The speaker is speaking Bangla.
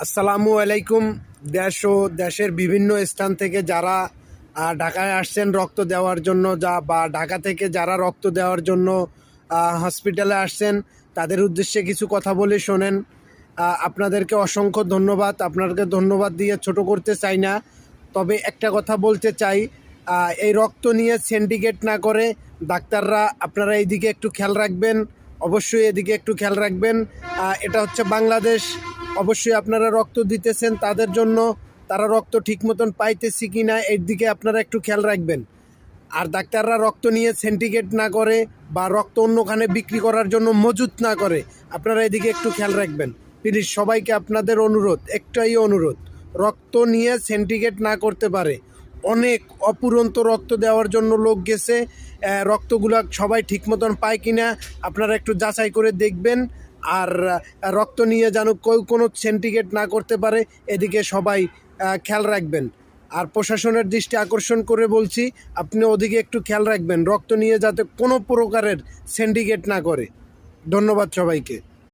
আসসালামু আলাইকুম। দেশ ও দেশের বিভিন্ন স্থান থেকে যারা ঢাকায় আসছেন রক্ত দেওয়ার জন্য বা ঢাকা থেকে যারা রক্ত দেওয়ার জন্য হসপিটালে আসছেন তাদের উদ্দেশ্যে কিছু কথা বলে শোনেন। আপনাদেরকে অসংখ্য ধন্যবাদ। আপনাদেরকে ধন্যবাদ দিয়ে ছোট করতে চাই না, তবে একটা কথা বলতে চাই, এই রক্ত নিয়ে সিন্ডিকেট না করে ডাক্তাররা আপনারা এইদিকে একটু খেয়াল রাখবেন। অবশ্যই এদিকে একটু খেয়াল রাখবেন। এটা হচ্ছে বাংলাদেশ। অবশ্যই আপনারা রক্ত দিতেছেন তাদের জন্য, তারা রক্ত ঠিক মতন পাইতেছি কি না এর দিকে আপনারা একটু খেয়াল রাখবেন। আর ডাক্তাররা রক্ত নিয়ে সিন্ডিকেট না করে বা রক্ত অন্যখানে বিক্রি করার জন্য মজুত না করে আপনারা এদিকে একটু খেয়াল রাখবেন। প্লিজ সবাইকে আপনাদের অনুরোধ, একটাই অনুরোধ, রক্ত নিয়ে সিন্ডিকেট না করতে পারে। অনেক অপুরন্ত রক্ত দেওয়ার জন্য লোক গেছে, রক্তগুলো সবাই ঠিক মতন পায় কিনা আপনারা একটু যাচাই করে দেখবেন। আর রক্ত নিয়ে যেন কেউ কোনো সিন্ডিকেট না করতে পারে এদিকে সবাই খেয়াল রাখবেন। আর প্রশাসনের দৃষ্টি আকর্ষণ করে বলছি, আপনি ওদিকে একটু খেয়াল রাখবেন রক্ত নিয়ে যাতে কোনো প্রকারের সিন্ডিকেট না করে। ধন্যবাদ সবাইকে।